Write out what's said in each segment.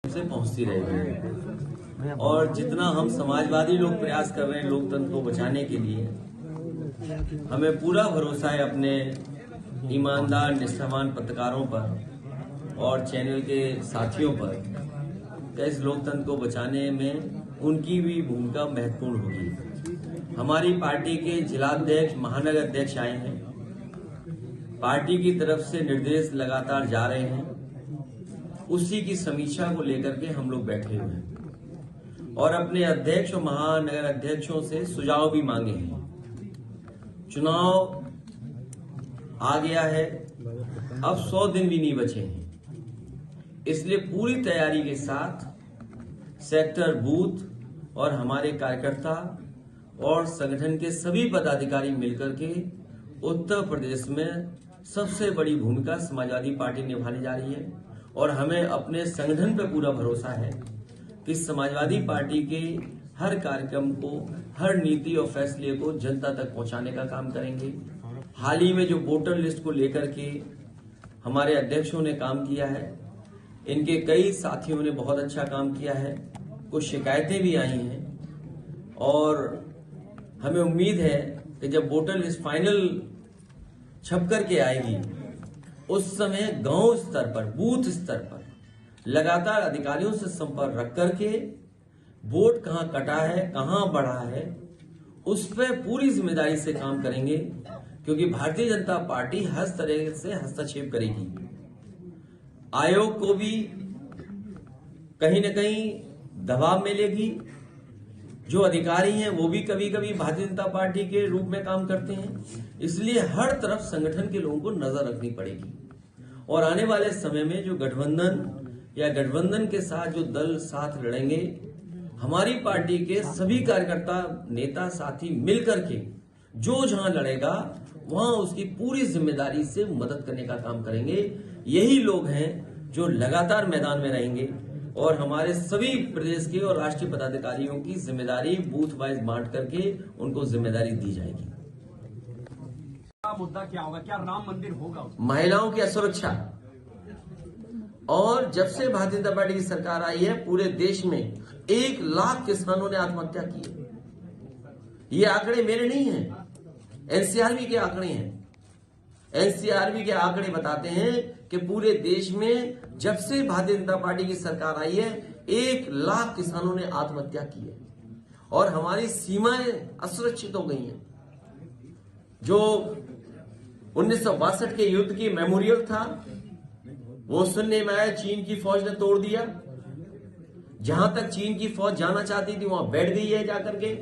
से पहुंचती रहेगी। और जितना हम समाजवादी लोग प्रयास कर रहे हैं लोकतंत्र को बचाने के लिए, हमें पूरा भरोसा है अपने ईमानदार निष्ठावान पत्रकारों पर और चैनल के साथियों पर कि इस लोकतंत्र को बचाने में उनकी भी भूमिका महत्वपूर्ण होगी। हमारी पार्टी के जिलाध्यक्ष, महानगर अध्यक्ष आए हैं। पार्टी की तरफ से निर्देश लगातार जा रहे हैं। उसी की समीक्षा को लेकर के हम लोग बैठे हुए हैं और अपने अध्यक्ष और महानगर अध्यक्षों से सुझाव भी मांगे हैं। चुनाव आ गया है, अब 100 दिन भी नहीं बचे हैं, इसलिए पूरी तैयारी के साथ सेक्टर, बूथ और हमारे कार्यकर्ता और संगठन के सभी पदाधिकारी मिलकर के उत्तर प्रदेश में सबसे बड़ी भूमिका समाजवादी पार्टी निभाने जा रही है। और हमें अपने संगठन पर पूरा भरोसा है कि समाजवादी पार्टी के हर कार्यक्रम को, हर नीति और फैसले को जनता तक पहुंचाने का काम करेंगे। हाल ही में जो वोटर लिस्ट को लेकर के हमारे अध्यक्षों ने काम किया है, इनके कई साथियों ने बहुत अच्छा काम किया है। कुछ शिकायतें भी आई हैं और हमें उम्मीद है कि जब वोटर लिस्ट फाइनल छप करके आएगी, उस समय गांव स्तर पर, बूथ स्तर पर लगातार अधिकारियों से संपर्क रख करके वोट कहां कटा है, कहां बढ़ा है, उस पर पूरी जिम्मेदारी से काम करेंगे, क्योंकि भारतीय जनता पार्टी हर तरह से हस्तक्षेप करेगी। आयोग को भी कहीं न कहीं दबाव मिलेगी। जो अधिकारी हैं वो भी कभी कभी भारतीय जनता पार्टी के रूप में काम करते हैं, इसलिए हर तरफ संगठन के लोगों को नजर रखनी पड़ेगी। और आने वाले समय में जो गठबंधन या गठबंधन के साथ जो दल साथ लड़ेंगे, हमारी पार्टी के सभी कार्यकर्ता, नेता, साथी मिलकर के जो जहां लड़ेगा वहां उसकी पूरी जिम्मेदारी से मदद करने का काम करेंगे। यही लोग हैं जो लगातार मैदान में रहेंगे और हमारे सभी प्रदेश के और राष्ट्रीय पदाधिकारियों की जिम्मेदारी बूथ वाइज बांट करके उनको जिम्मेदारी दी जाएगी। मुद्दा क्या होगा? क्या राम मंदिर होगा? महिलाओं की असुरक्षा। और जब से भारतीय जनता पार्टी की सरकार आई है, पूरे देश में 1 लाख किसानों ने आत्महत्या की है। ये आंकड़े मेरे नहीं हैं, एनसीआरबी के आंकड़े हैं। एनसीआरबी के आंकड़े बताते हैं कि पूरे देश में जब से भारतीय जनता पार्टी की सरकार आई है, 1 लाख किसानों ने आत्महत्या की है और हमारी सीमाएं असुरक्षित हो गई हैं। जो 1962 के युद्ध की मेमोरियल था, वो सुनने में आया चीन की फौज ने तोड़ दिया। जहां तक चीन की फौज जाना चाहती थी वहां बैठ गई है जाकर के,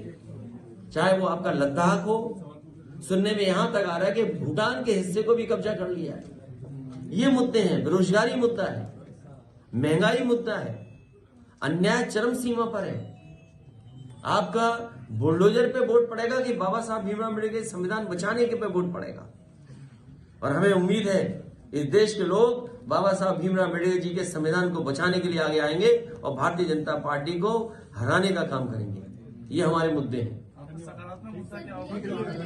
चाहे वो आपका लद्दाख हो। सुनने में यहां तक आ रहा है कि भूटान के हिस्से को भी कब्जा कर लिया है। ये मुद्दे हैं। बेरोजगारी मुद्दा है, महंगाई मुद्दा है, अन्याय चरम सीमा पर है। आपका बुलडोजर पे वोट पड़ेगा कि बाबा साहब भीमराव अम्बेडकर के संविधान बचाने के पे वोट पड़ेगा। और हमें उम्मीद है इस देश के लोग बाबा साहब भीमराव अम्बेडकर जी के संविधान को बचाने के लिए आगे आएंगे और भारतीय जनता पार्टी को हराने का काम करेंगे। ये हमारे मुद्दे हैं। सकारात्मक मुद्दा क्या होगा?